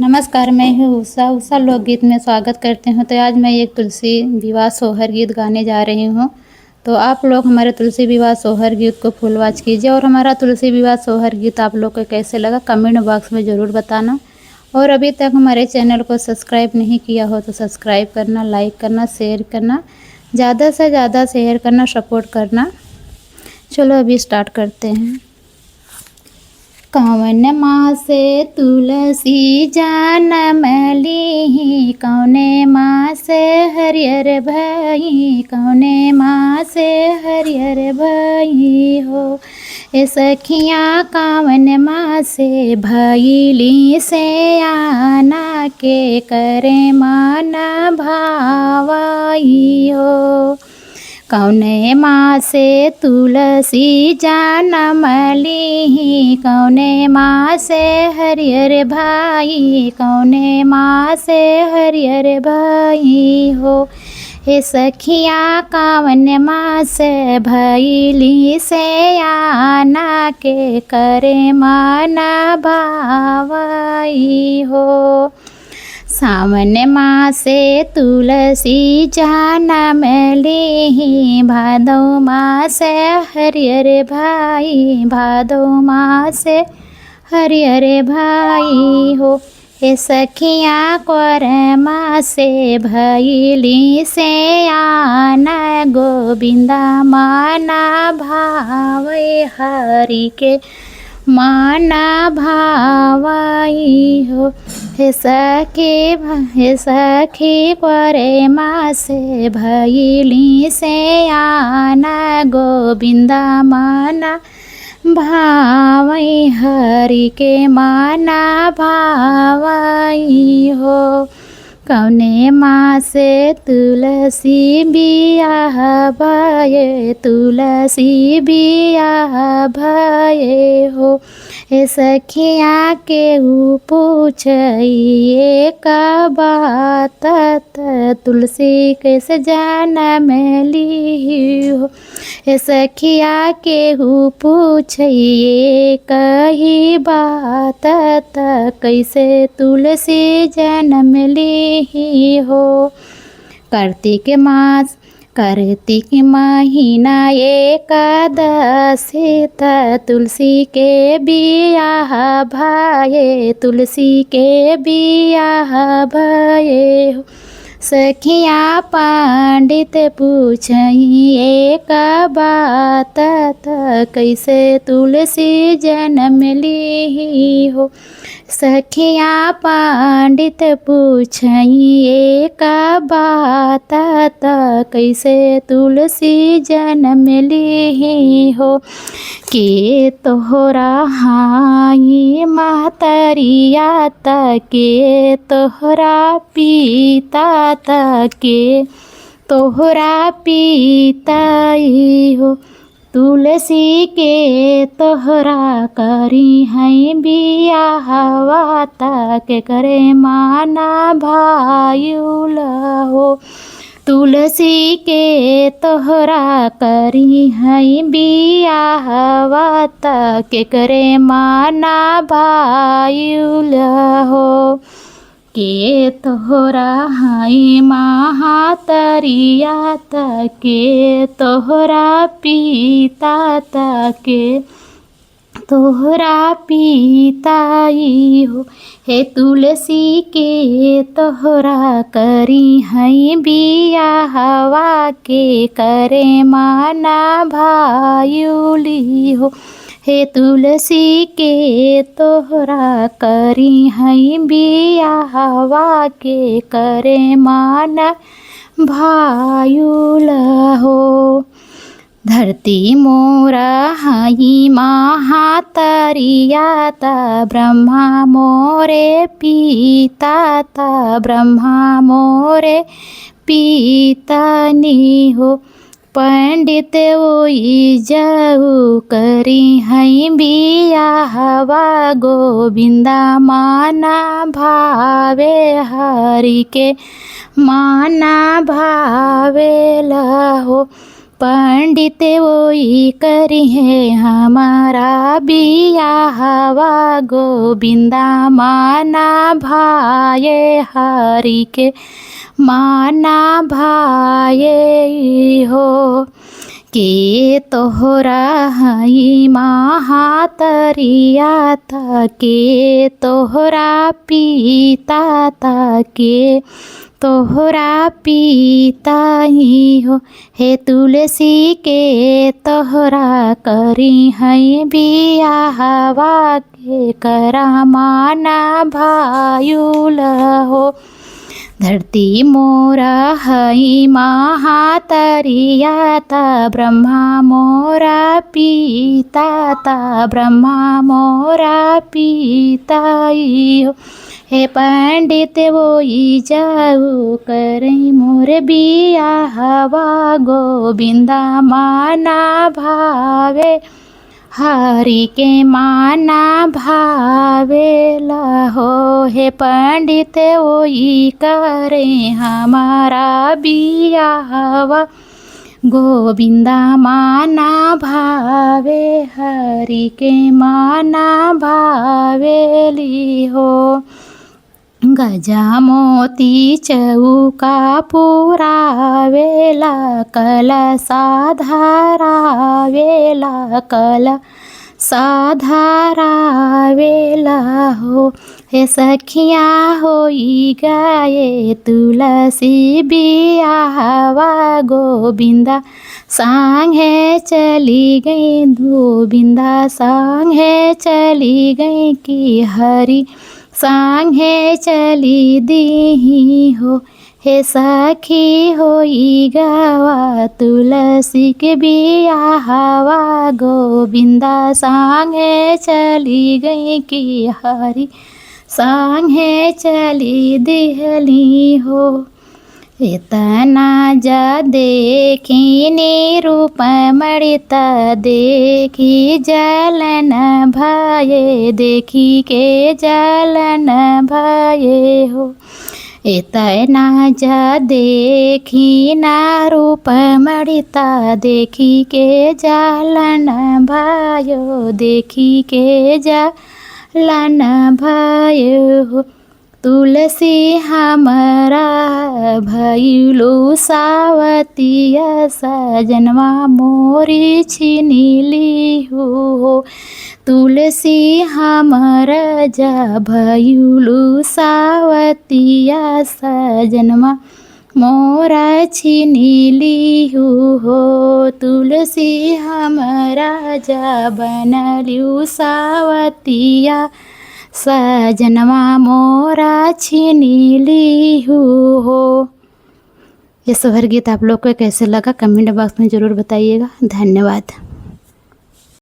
नमस्कार, मैं हूँ उषा। उषा लोकगीत में स्वागत करती हूँ। तो आज मैं एक तुलसी विवाह सोहर गीत गाने जा रही हूँ। तो आप लोग हमारे तुलसी विवाह सोहर गीत को फुल वॉच कीजिए और हमारा तुलसी विवाह सोहर गीत आप लोग को कैसे लगा कमेंट बॉक्स में ज़रूर बताना। और अभी तक हमारे चैनल को सब्सक्राइब नहीं किया हो तो सब्सक्राइब करना, लाइक करना, शेयर करना, ज़्यादा से ज़्यादा शेयर करना, सपोर्ट करना। चलो अभी स्टार्ट करते हैं। कौन माँ से तुलसी जनम ली, कौने माँ से हरियर भई, कौने माँ से हरियर भई हो। ए सखियाँ कौन माँ से भईली से आना के करे मान भावई हो। कौने माँ से तुलसी जनम ली, कौने माँ से हरियर भाई, कौने माँ से हरियर भाई हो। हे सखिया कौन माँ से भईली से आना के करे मन भावई हो। सावन माँ से तुलसी जनम ली, भादो माँ से हरियर भाई, भादो माँ से हरियर भाई हो। हे सखिया कर माँ से भईली से आना, गोविंदा माना भावे हरि के माना भावई हो। हे सखी करे माँ से भईली से आना, गोविंदा माना भावई हरि के माना भावई हो। कौने माँ से तुलसी बियाह भये, तुलसी बियाह भये हो। हे सखिया के पूछिए का बात, तुलसी कैसे जनम ली हो। हे सखिया के पूछिए कही बात, कैसे तुलसी जनम ली हो। कार्तिक महीना एकादशी, तुलसी के बियाह भये, तुलसी के बियाह भये हो। सखिया पंडित पूछिए का बात, कैसे तुलसी जनम ली हो। सखिया पंडित पूछिए का बात, कैसे तुलसी जनम ली हो। के तोहरा हाई महतरिया के तोहरा पिता, के तोहरा पिताई हो। तुलसी के तोहरा करी है बियाहवा, के करे माना भायुल हो। तुलसी के तोहरा करी है बियाहवा, के करे माना भायुल हो। के तोहरा हाई महातरिया, के तोहरा पिता, के तोहरा पिताई हो। हे तुलसी के तोहरा करी है बियाहवा, के करे माना भायुली हो। हे तुलसी के तोहरा करी है बियाहवा, के करे माना भायुल हो। धरती मोरा हाई महातरिया, ब्रह्मा मोरे पिता, ब्रह्मा मोरे पितानी हो। पंडित ओई जाऊ करी है बियाहवा, गोविंदा माना भावे हरि के माना भावे हो। पंडित वोई करी है हमारा बियाहवा, गोविंदा माना भाये हरि के माना भाये हो। के तोहरा हई महातरिया था, के तोहरा पीता था, के तोहरा पीता ही हो। हे तुलसी के तोहरा करी है बियाहवा, के करा माना भायुल हो। धरती मोरा हई महातरिया ता, ब्रह्मा मोरा पीता ता, ब्रह्मा मोरा पीता ही हो। हे पंडित वोई जाऊ करई मोर बियाहवा, गोविंदा माना भावे हरि के माना भावेला हो। हे पंडित वोई करे हमारा बियाहवा, गोविंदा माना भावे हरि के माना भावेली हो। गजा मोती चौका पुरावेला, कलशा धरावेला, कलशा धरावेला हो। हे सखिया होई गाये तुलसी बियाहवा, गोविंदा सांगे चली गई, गोविंदा सांगे चली गई, कि हरि सांगे चली दी हो। हे सखी होई गावा तुलसी के बियाहवा, गोविंदा सांगे चली गई, कि हरि सांगे चली दिहली हो। इतना जा देखी निरूप मणिता, देखी जलन भये, देखी के जलन भये हो। इतना जा देखी ना रूप मणिता, देखी के जलन भयो, देखी के जलन भयो हो। तुलसी हमारा भइलु सावतिया, सजनवा मोरी छिनिली हो। तुलसी हमारा जा भइलु सावतिया, सजनवा मोरा छिनिली हो। तुलसी हमारा जा बनलिउ सावतिया, सजनवा मोरा छिनिली हो। ये सोहर गीत आप लोग को कैसे लगा कमेंट बॉक्स में ज़रूर बताइएगा। धन्यवाद।